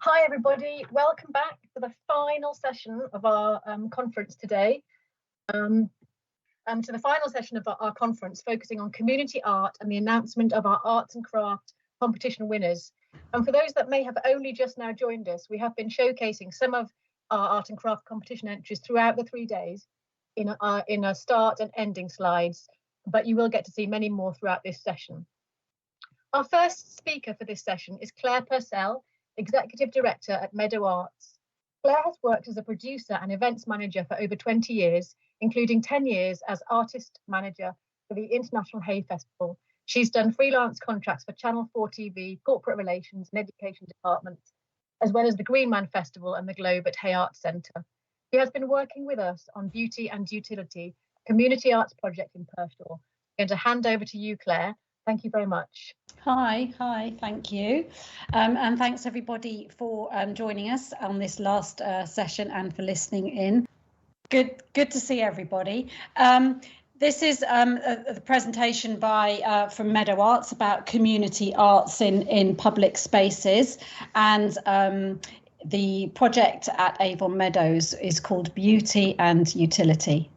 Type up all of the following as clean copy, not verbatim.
Hi everybody, welcome back for the final session of our conference today. To the final session of our conference focusing on community art and the announcement of our arts and craft competition winners. And for those that may have only just now joined us, we have been showcasing some of our art and craft competition entries throughout the 3 days in a start and ending slides, but you will get to see many more throughout this session. Our first speaker for this session is Claire Purcell, Executive Director at Meadow Arts. Claire has worked as a producer and events manager for over 20 years, including 10 years as artist manager for the International Hay Festival. She's done freelance contracts for Channel 4 TV, corporate relations and education departments, as well as the Green Man Festival and the Globe at Hay Arts Centre. She has been working with us on Beauty and Utility, a community arts project in Purcell. I'm going to hand over to you, Claire. Thank you very much. Hi, thank you. And thanks everybody for joining us on this last session and for listening in. Good to see everybody. This is the presentation from Meadow Arts about community arts in public spaces, and the project at Avon Meadows is called Beauty and Utility.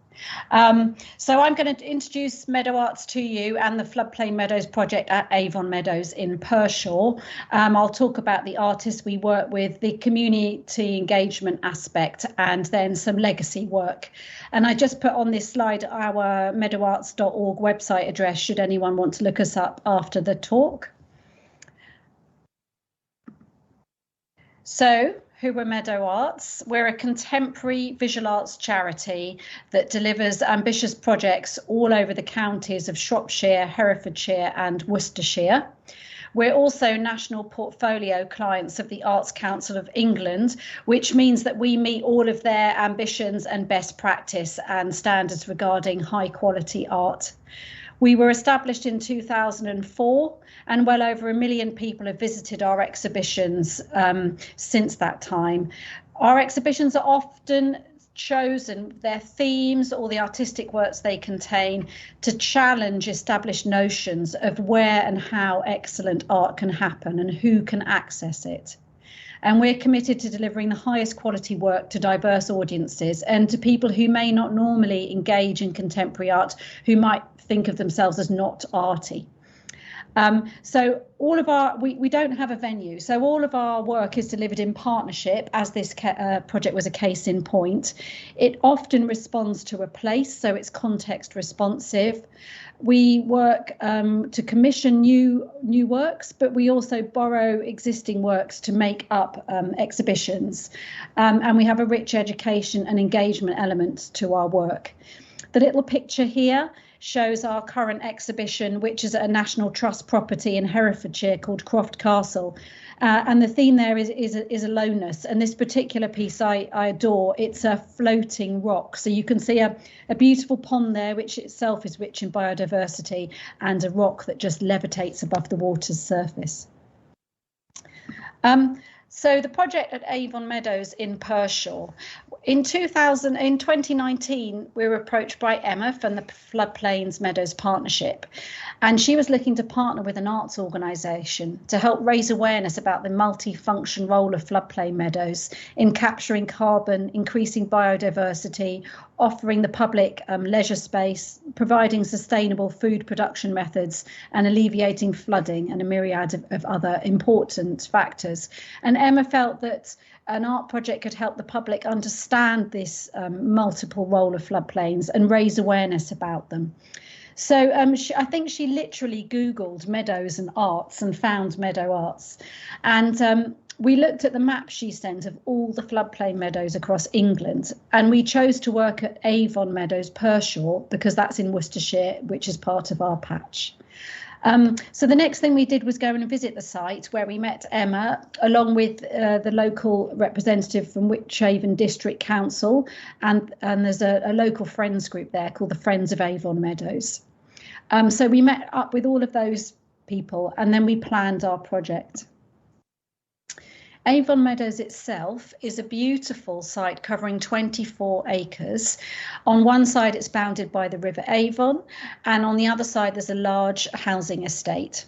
So I'm going to introduce Meadow Arts to you and the Floodplain Meadows project at Avon Meadows in Purcell. I'll talk about the artists we work with, the community engagement aspect, and then some legacy work. And I just put on this slide our meadowarts.org website address should anyone want to look us up after the talk. So, who are Meadow Arts? We're a contemporary visual arts charity that delivers ambitious projects all over the counties of Shropshire, Herefordshire and Worcestershire. We're also national portfolio clients of the Arts Council of England, which means that we meet all of their ambitions and best practice and standards regarding high quality art. We were established in 2004 and well over 1 million people have visited our exhibitions since that time. Our exhibitions are often chosen, their themes or the artistic works they contain, to challenge established notions of where and how excellent art can happen and who can access it. And we're committed to delivering the highest quality work to diverse audiences and to people who may not normally engage in contemporary art, who might think of themselves as not arty. So all of we don't have a venue, so all of our work is delivered in partnership, as this project was a case in point. It often responds to a place, so it's context responsive. We work to commission new works, but we also borrow existing works to make up exhibitions. And we have a rich education and engagement element to our work. The little picture here shows our current exhibition, which is at a National Trust property in Herefordshire called Croft Castle. And the theme there is aloneness. And this particular piece I adore. It's a floating rock. So you can see a beautiful pond there, which itself is rich in biodiversity, and a rock that just levitates above the water's surface. So the project at Avon Meadows in Purcell. In 2019, we were approached by Emma from the Floodplain Meadows Partnership, and she was looking to partner with an arts organisation to help raise awareness about the multifunction role of floodplain meadows in capturing carbon, increasing biodiversity, offering the public leisure space, providing sustainable food production methods, and alleviating flooding and a myriad of other important factors. And Emma felt that an art project could help the public understand this multiple role of floodplains and raise awareness about them. So I think she literally Googled Meadows and arts and found Meadow Arts. And we looked at the map she sent of all the floodplain meadows across England, and we chose to work at Avon Meadows, Purcell, because that's in Worcestershire, which is part of our patch. So the next thing we did was go and visit the site, where we met Emma along with the local representative from Wychavon District Council, and there's a local friends group there called the Friends of Avon Meadows. So we met up with all of those people and then we planned our project. Avon Meadows itself is a beautiful site covering 24 acres. On one side it's bounded by the River Avon, and on the other side there's a large housing estate.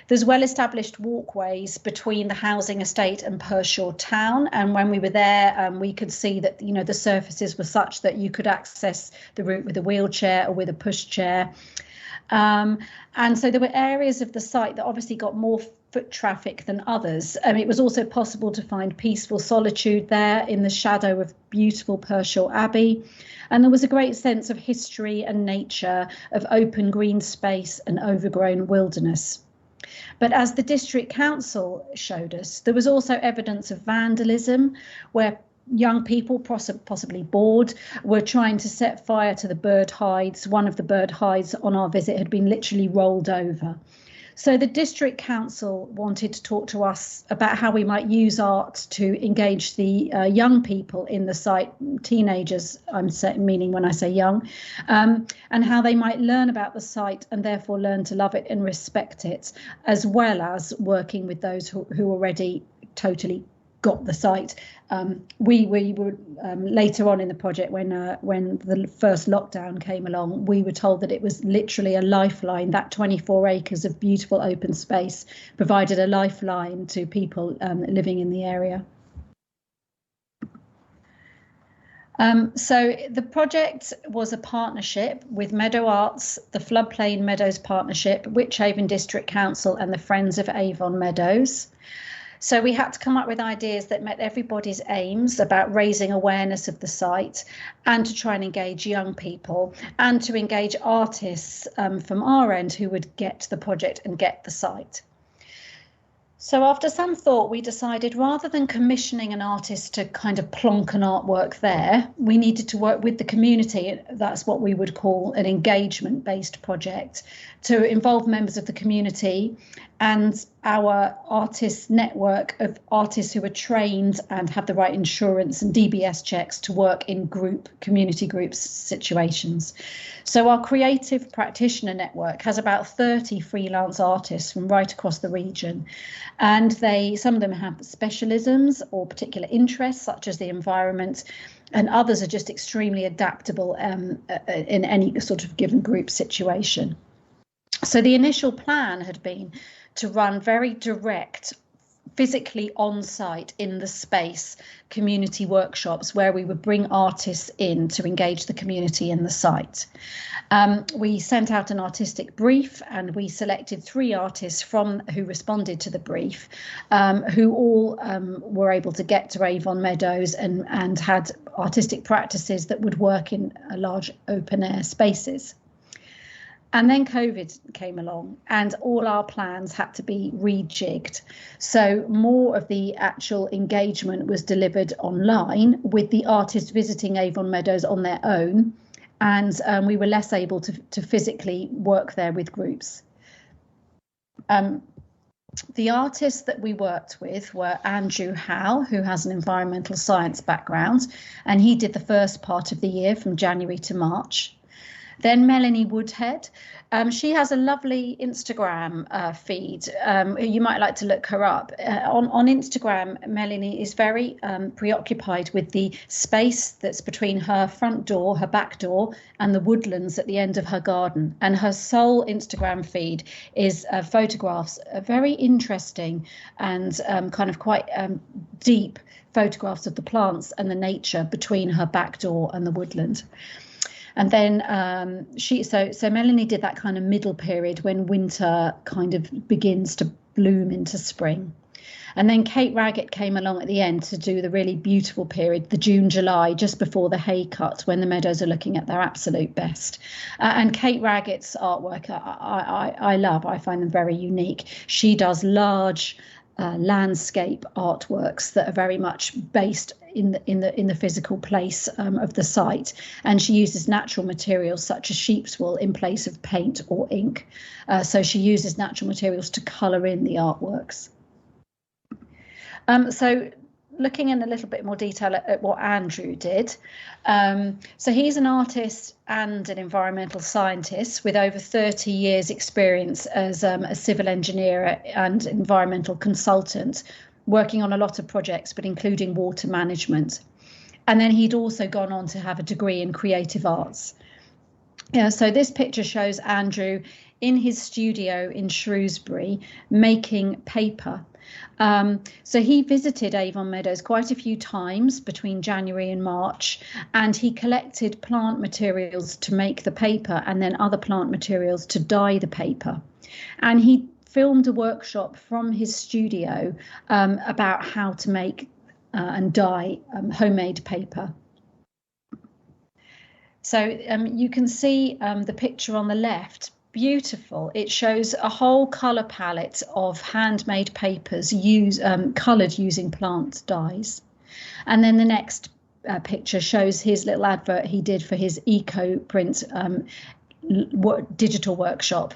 There's well-established walkways between the housing estate and Purcell town, and when we were there, we could see that the surfaces were such that you could access the route with a wheelchair or with a pushchair. And so there were areas of the site that obviously got more foot traffic than others. It was also possible to find peaceful solitude there in the shadow of beautiful Purcell Abbey. And there was a great sense of history and nature, of open green space and overgrown wilderness. But as the district council showed us, there was also evidence of vandalism, where young people, possibly bored, were trying to set fire to the bird hides. One of the bird hides on our visit had been literally rolled over. So the district council wanted to talk to us about how we might use art to engage the young people in the site, teenagers, I'm meaning when I say young, and how they might learn about the site and therefore learn to love it and respect it, as well as working with those who already totally got the site. We were later on in the project, when the first lockdown came along, we were told that it was literally a lifeline. That 24 acres of beautiful open space provided a lifeline to people living in the area. So the project was a partnership with Meadow Arts, the Floodplain Meadows Partnership, Wychavon District Council and the Friends of Avon Meadows. So we had to come up with ideas that met everybody's aims about raising awareness of the site, and to try and engage young people, and to engage artists from our end who would get the project and get the site. So after some thought, we decided, rather than commissioning an artist to kind of plonk an artwork there, we needed to work with the community. That's what we would call an engagement-based project, to involve members of the community and our artist network of artists who are trained and have the right insurance and DBS checks to work in community groups situations. So our creative practitioner network has about 30 freelance artists from right across the region, and some of them have specialisms or particular interests, such as the environment, and others are just extremely adaptable in any sort of given group situation. So the initial plan had been to run very direct, physically on site in the space community workshops, where we would bring artists in to engage the community in the site. We sent out an artistic brief, and we selected 3 artists who responded to the brief, who all were able to get to Avon Meadows and had artistic practices that would work in large open air spaces. And then COVID came along, and all our plans had to be rejigged. So more of the actual engagement was delivered online, with the artists visiting Avon Meadows on their own, and we were less able to physically work there with groups. The artists that we worked with were Andrew Howe, who has an environmental science background, and he did the first part of the year from January to March. Then Melanie Woodhead. She has a lovely Instagram feed. You might like to look her up. On Instagram, Melanie is very preoccupied with the space that's between her front door, her back door, and the woodlands at the end of her garden. And her sole Instagram feed is photographs, very interesting and kind of quite deep photographs of the plants and the nature between her back door and the woodland. And then so Melanie did that kind of middle period when winter kind of begins to bloom into spring. And then Kate Raggett came along at the end to do the really beautiful period, the June, July, just before the hay cut, when the meadows are looking at their absolute best. And Kate Raggett's artwork I love. I find them very unique. She does large landscape artworks that are very much based in the physical place of the site, and she uses natural materials such as sheep's wool in place of paint or ink. So she uses natural materials to colour in the artworks. So looking in a little bit more detail at what Andrew did. So he's an artist and an environmental scientist with over 30 years experience as a civil engineer and environmental consultant, working on a lot of projects, but including water management. And then he'd also gone on to have a degree in creative arts. Yeah, so this picture shows Andrew in his studio in Shrewsbury making paper. So he visited Avon Meadows quite a few times between January and March, and he collected plant materials to make the paper and then other plant materials to dye the paper. And he filmed a workshop from his studio about how to make and dye homemade paper. So you can see the picture on the left. Beautiful. It shows a whole colour palette of handmade papers coloured using plant dyes. And then the next picture shows his little advert he did for his eco-print digital workshop,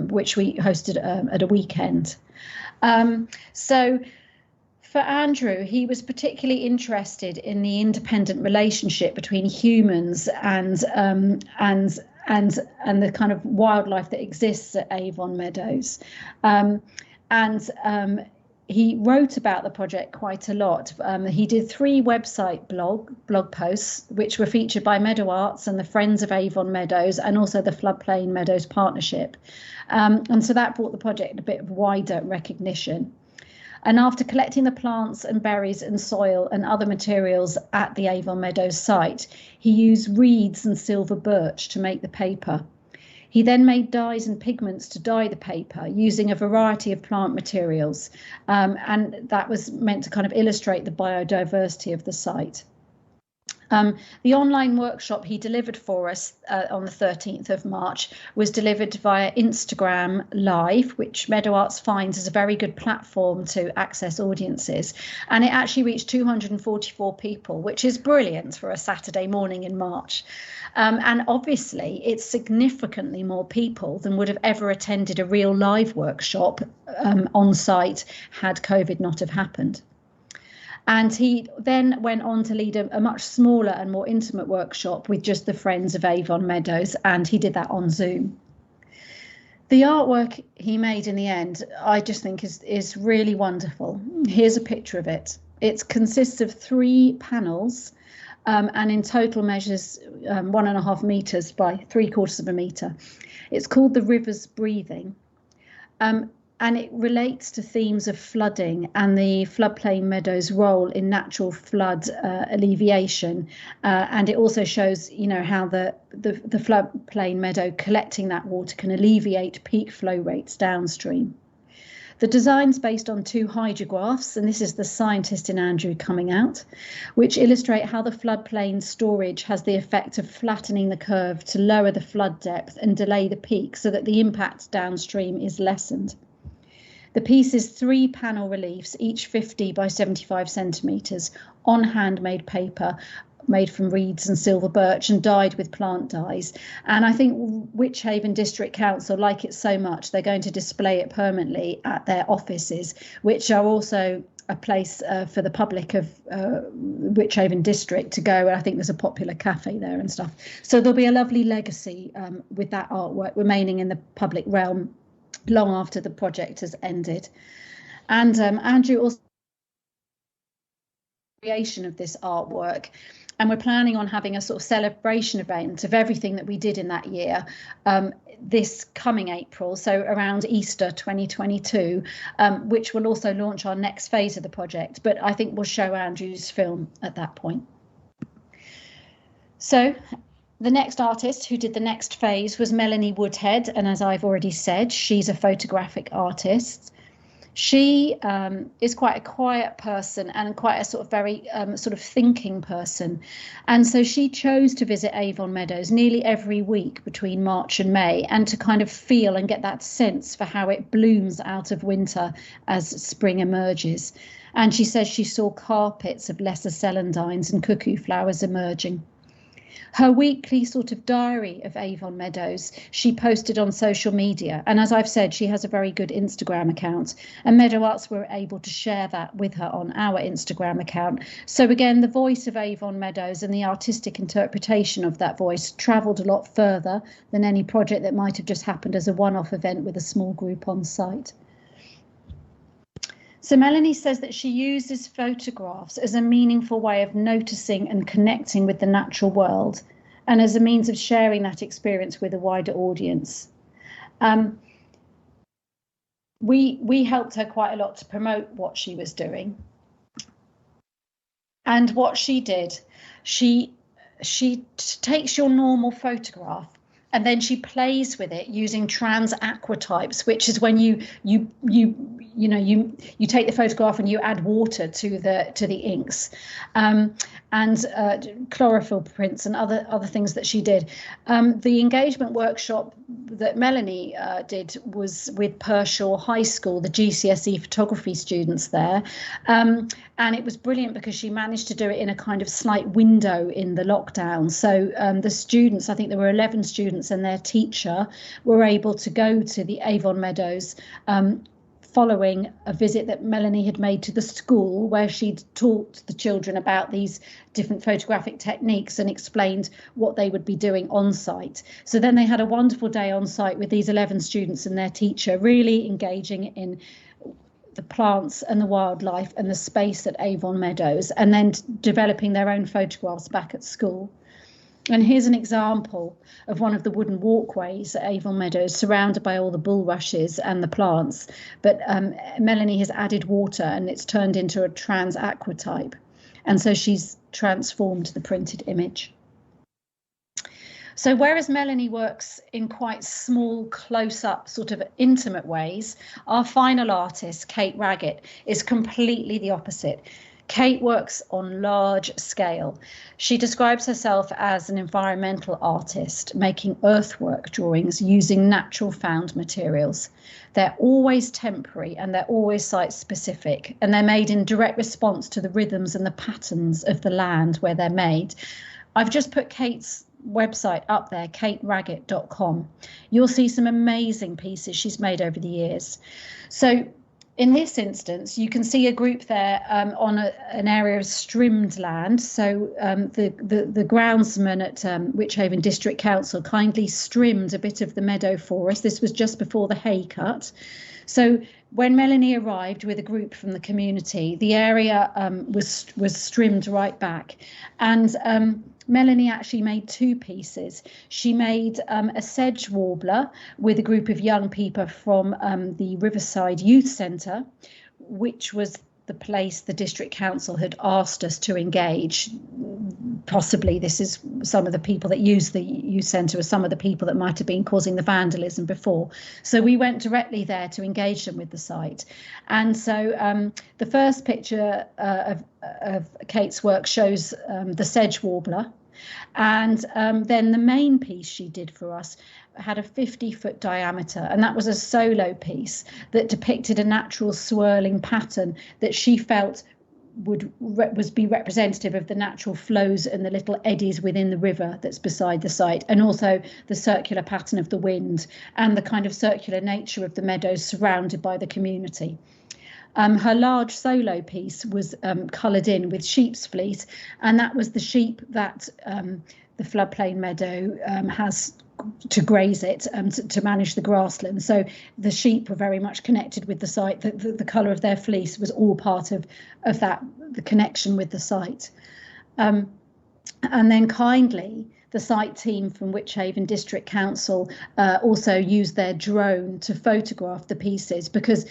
which we hosted at a weekend. So for Andrew, he was particularly interested in the independent relationship between humans and the kind of wildlife that exists at Avon Meadows. He wrote about the project quite a lot. He did 3 website blog posts, which were featured by Meadow Arts and the Friends of Avon Meadows, and also the Floodplain Meadows Partnership. And so that brought the project a bit of wider recognition. And after collecting the plants and berries and soil and other materials at the Avon Meadows site, he used reeds and silver birch to make the paper. He then made dyes and pigments to dye the paper using a variety of plant materials, and that was meant to kind of illustrate the biodiversity of the site. The online workshop he delivered for us on the 13th of March was delivered via Instagram Live, which Meadow Arts finds is a very good platform to access audiences. And it actually reached 244 people, which is brilliant for a Saturday morning in March. And obviously, it's significantly more people than would have ever attended a real live workshop on site had COVID not have happened. And he then went on to lead a much smaller and more intimate workshop with just the Friends of Avon Meadows, and he did that on Zoom. The artwork he made in the end, I just think is really wonderful. Here's a picture of it. It consists of 3 panels and in total measures 1.5 meters by 3/4 meter. It's called The River's Breathing. And it relates to themes of flooding and the floodplain meadows' role in natural flood alleviation. And it also shows, how the floodplain meadow collecting that water can alleviate peak flow rates downstream. The design's based on 2 hydrographs, and this is the scientist in Andrew coming out, which illustrate how the floodplain storage has the effect of flattening the curve to lower the flood depth and delay the peak so that the impact downstream is lessened. The piece is 3 panel reliefs, each 50 by 75 centimetres, on handmade paper made from reeds and silver birch and dyed with plant dyes. And I think Wychavon District Council like it so much they're going to display it permanently at their offices, which are also a place for the public of Wychavon District to go. I think there's a popular cafe there and stuff. So there'll be a lovely legacy with that artwork remaining in the public realm long after the project has ended. And Andrew also creation of this artwork, and we're planning on having a sort of celebration event of everything that we did in that year this coming April, so around Easter 2022, which will also launch our next phase of the project, but I think we'll show Andrew's film at that point. So the next artist who did the next phase was Melanie Woodhead, and as I've already said, she's a photographic artist. She is quite a quiet person and quite a sort of very sort of thinking person. And so she chose to visit Avon Meadows nearly every week between March and May, and to kind of feel and get that sense for how it blooms out of winter as spring emerges. And she says she saw carpets of lesser celandines and cuckoo flowers emerging. Her weekly sort of diary of Avon Meadows she posted on social media, and as I've said, she has a very good Instagram account, and Meadow Arts were able to share that with her on our Instagram account. So again, the voice of Avon Meadows and the artistic interpretation of that voice travelled a lot further than any project that might have just happened as a one-off event with a small group on site. So Melanie says that she uses photographs as a meaningful way of noticing and connecting with the natural world, and as a means of sharing that experience with a wider audience. We helped her quite a lot to promote what she was doing. And what she did, she takes your normal photograph and then she plays with it using trans aquatypes, which is when you take the photograph and you add water to the inks, and chlorophyll prints and other things that she did. The engagement workshop that Melanie did was with Purcell High School, the GCSE photography students there, and it was brilliant because she managed to do it in a kind of slight window in the lockdown. So the students, I think there were 11 students and their teacher, were able to go to the Avon Meadows following a visit that Melanie had made to the school, where she'd taught the children about these different photographic techniques and explained what they would be doing on site. So then they had a wonderful day on site with these 11 students and their teacher, really engaging in the plants and the wildlife and the space at Avon Meadows, and then developing their own photographs back at school. And here's an example of one of the wooden walkways at Avon Meadows, surrounded by all the bulrushes and the plants. But Melanie has added water and it's turned into a trans aquatype. And so she's transformed the printed image. So whereas Melanie works in quite small, close-up, sort of intimate ways, our final artist, Kate Raggett, is completely the opposite. Kate works on large scale. She describes herself as an environmental artist, making earthwork drawings using natural found materials. They're always temporary and they're always site specific, and they're made in direct response to the rhythms and the patterns of the land where they're made. I've just put Kate's website up there, kateraggett.com. You'll see some amazing pieces she's made over the years. So in this instance, you can see a group there on an area of strimmed land. So the groundsman at Wychavon District Council kindly strimmed a bit of the meadow for us. This was just before the hay cut. So when Melanie arrived with a group from the community, the area was strimmed right back. And Melanie actually made two pieces. She made a sedge warbler with a group of young people from the Riverside Youth Centre, which was the place the district council had asked us to engage. Possibly this is some of the people that use the youth centre or some of the people that might have been causing the vandalism before. So we went directly there to engage them with the site. And so the first picture of Kate's work shows the sedge warbler. And then the main piece she did for us had a 50-foot diameter, and that was a solo piece that depicted a natural swirling pattern that she felt was be representative of the natural flows and the little eddies within the river that's beside the site, and also the circular pattern of the wind and the kind of circular nature of the meadows surrounded by the community. Her large solo piece was coloured in with sheep's fleece, and that was the sheep that the floodplain meadow has to graze it, to manage the grassland. So the sheep were very much connected with the site. The colour of their fleece was all part of that, the connection with the site. And then kindly, the site team from Wychavon District Council also used their drone to photograph the pieces, because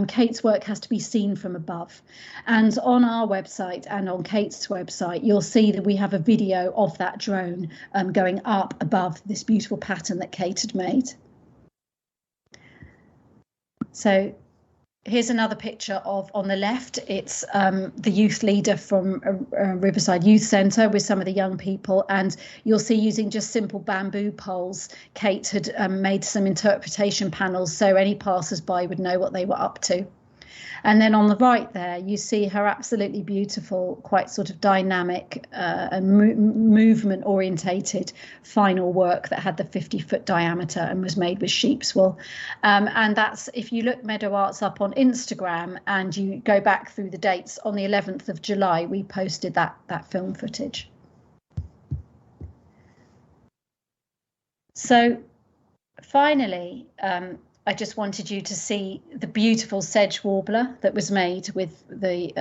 Kate's work has to be seen from above. And on our website and on Kate's website, you'll see that we have a video of that drone going up above this beautiful pattern that Kate had made. So here's another picture of, on the left, it's the youth leader from Riverside Youth Centre with some of the young people, and you'll see using just simple bamboo poles, Kate had made some interpretation panels so any passers-by would know what they were up to. And then on the right there, you see her absolutely beautiful, quite sort of dynamic and movement orientated final work that had the 50-foot diameter and was made with sheep's wool. And that's, if you look Meadow Arts up on Instagram and you go back through the dates, on the 11th of July, we posted that film footage. So finally, I just wanted you to see the beautiful sedge warbler that was made with the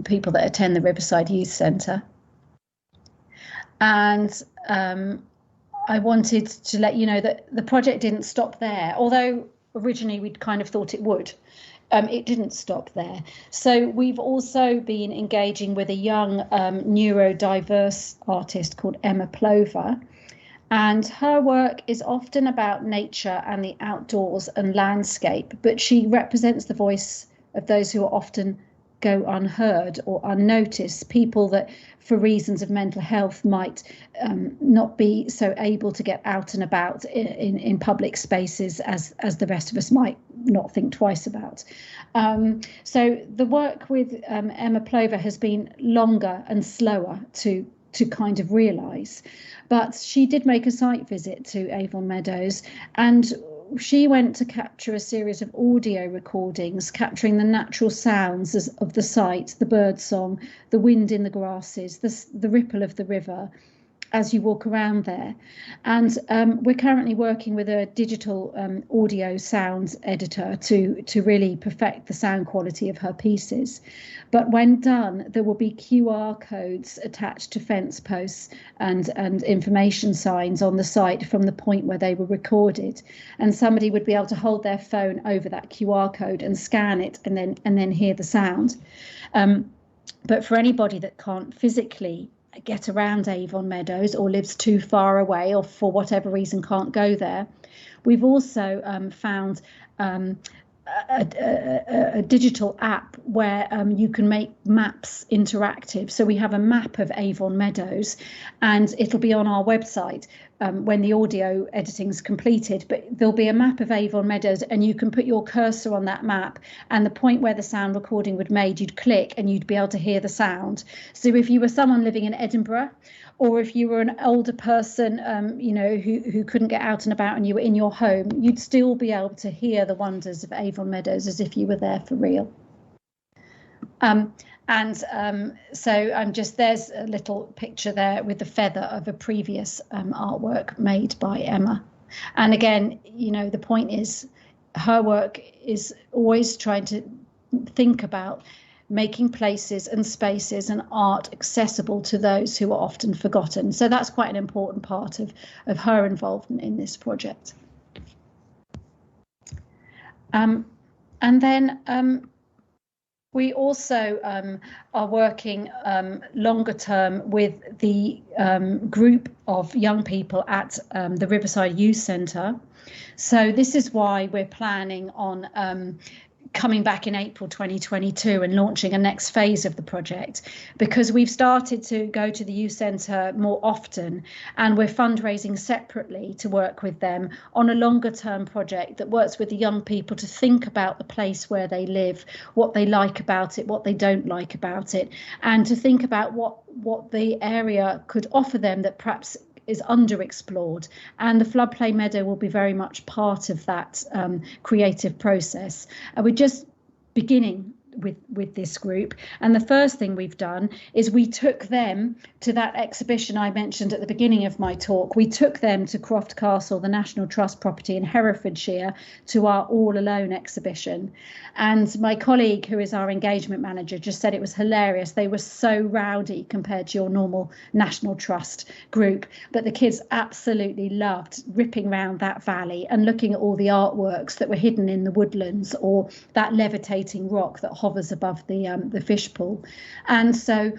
people that attend the Riverside Youth Centre. And I wanted to let you know that the project didn't stop there, although originally we'd kind of thought it would. It didn't stop there. So we've also been engaging with a young neurodiverse artist called Emma Plover. And her work is often about nature and the outdoors and landscape, but she represents the voice of those who are often go unheard or unnoticed, people that for reasons of mental health might not be so able to get out and about in public spaces as the rest of us might not think twice about. So the work with Emma Plover has been longer and slower to kind of realise, but she did make a site visit to Avon Meadows, and she went to capture a series of audio recordings capturing the natural sounds of the site, the bird song, the wind in the grasses, the ripple of the river as you walk around there. And we're currently working with a digital audio sound editor to really perfect the sound quality of her pieces. But when done, there will be QR codes attached to fence posts and information signs on the site from the point where they were recorded. And somebody would be able to hold their phone over that QR code and scan it and then hear the sound. But for anybody that can't physically get around Avon Meadows or lives too far away or for whatever reason can't go there, we've also found a digital app where you can make maps interactive. So we have a map of Avon Meadows, and it'll be on our website when the audio editing is completed, but there'll be a map of Avon Meadows, and you can put your cursor on that map, and the point where the sound recording would made, you'd click and you'd be able to hear the sound. So if you were someone living in Edinburgh, or if you were an older person, who couldn't get out and about and you were in your home, you'd still be able to hear the wonders of Avon Meadows as if you were there for real. There's a little picture there with the feather of a previous artwork made by Emma. And again, the point is her work is always trying to think about making places and spaces and art accessible to those who are often forgotten. So that's quite an important part of her involvement in this project. We also are working longer term with the group of young people at the Riverside Youth Centre. So this is why we're planning on coming back in April 2022 and launching a next phase of the project, because we've started to go to the youth centre more often, and we're fundraising separately to work with them on a longer term project that works with the young people to think about the place where they live, what they like about it, what they don't like about it, and to think about what the area could offer them that perhaps is underexplored. And the Floodplain Meadow will be very much part of that creative process. We're just beginning with this group, and the first thing we've done is we took them to that exhibition I mentioned at the beginning of my talk. We took them to Croft Castle, the National Trust property in Herefordshire, to our All Alone exhibition. And my colleague, who is our engagement manager, just said it was hilarious. They were so rowdy compared to your normal National Trust group, but the kids absolutely loved ripping round that valley and looking at all the artworks that were hidden in the woodlands, or that levitating rock that hovers above the fish pool. And so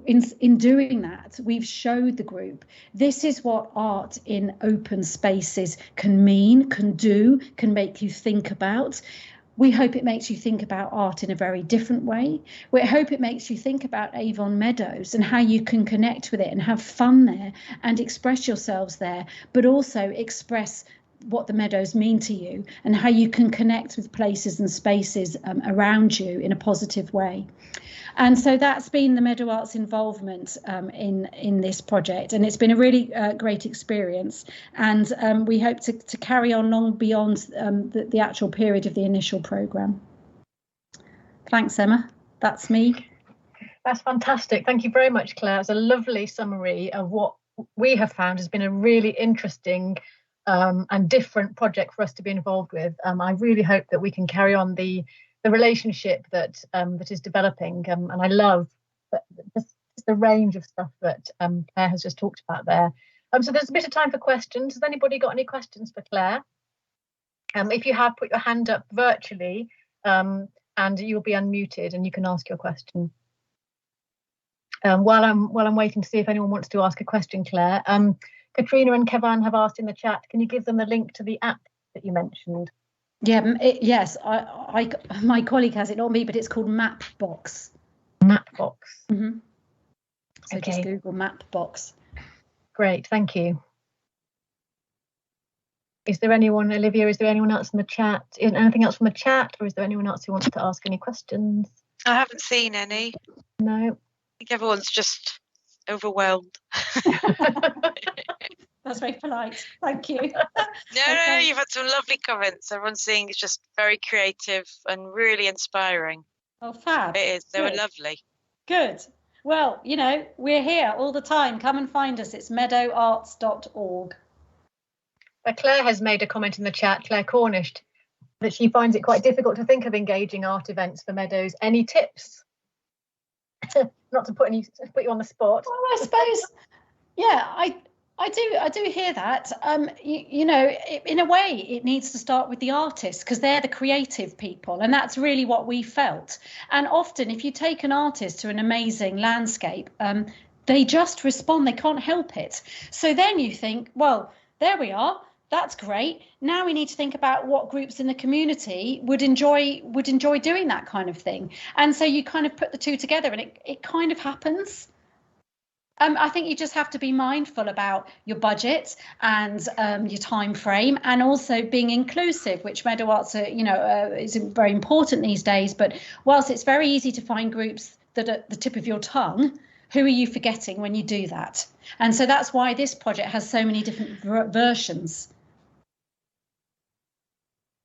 in doing that, we've showed the group this is what art in open spaces can mean, can do, can make you think about. We hope it makes you think about art in a very different way. We hope it makes you think about Avon Meadows and how you can connect with it and have fun there and express yourselves there, but also express what the meadows mean to you and how you can connect with places and spaces around you in a positive way. And so that's been the Meadow Art's involvement in this project, and it's been a really great experience, and we hope to carry on long beyond the actual period of the initial programme. Thanks, Emma. That's me. That's fantastic. Thank you very much, Claire. It's a lovely summary of what we have found has been a really interesting and different project for us to be involved with. I really hope that we can carry on the relationship that is developing, and I love just the range of stuff that Claire has just talked about there. So there's a bit of time for questions. Has anybody got any questions for Claire? If you have, put your hand up virtually, and you'll be unmuted and you can ask your question. While I'm waiting to see if anyone wants to ask a question, Claire, Katrina and Kevin have asked in the chat, can you give them the link to the app that you mentioned? Yeah, yes, my colleague has it, not me, but it's called Mapbox. Mapbox. Mm-hmm. So Okay. just Google Mapbox. Great, thank you. Is there anyone, Olivia, is there anyone else in the chat? Anything else from the chat, or is there anyone else who wants to ask any questions? I haven't seen any. No. I think everyone's just overwhelmed. That's very polite. Thank you. No, you've had some lovely comments. Everyone's saying it's just very creative and really inspiring. Oh, fab. It is. They were lovely. Good. Well, you know, we're here all the time. Come and find us. It's meadowarts.org. Claire has made a comment in the chat, Claire Cornish, that she finds it quite difficult to think of engaging art events for Meadows. Any tips? Not to put you on the spot. Well, I suppose, yeah, I do hear that. You know, in a way, it needs to start with the artists because they're the creative people, and that's really what we felt. And often, if you take an artist to an amazing landscape, they just respond. They can't help it. So then you think, well, there we are. That's great. Now we need to think about what groups in the community would enjoy doing that kind of thing. And so you kind of put the two together, and it kind of happens. I think you just have to be mindful about your budget and your time frame, and also being inclusive, which Meadow Arts is very important these days. But whilst it's very easy to find groups that are at the tip of your tongue, who are you forgetting when you do that? And so that's why this project has so many different versions.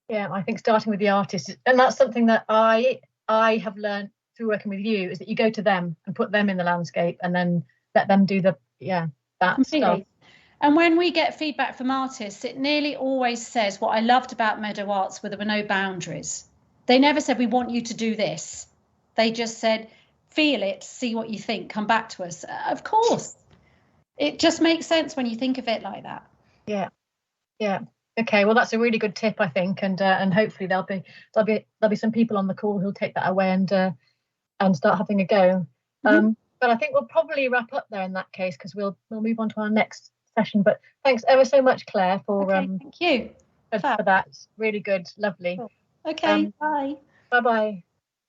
Yeah, I think starting with the artists, and that's something that I have learned through working with you, is that you go to them and put them in the landscape and then let them do that completely. Stuff. And when we get feedback from artists, it nearly always says, what I loved about Meadow Arts were there were no boundaries. They never said, we want you to do this. They just said, feel it, see what you think, come back to us. Of course. It just makes sense when you think of it like that. Yeah. Okay, well, that's a really good tip, I think, and hopefully there'll be some people on the call who'll take that away and start having a go. Mm-hmm. But I think we'll probably wrap up there in that case, because we'll move on to our next session. But thanks ever so much, Claire, for thank you for that. Really good, lovely. Cool. Okay, bye. Bye.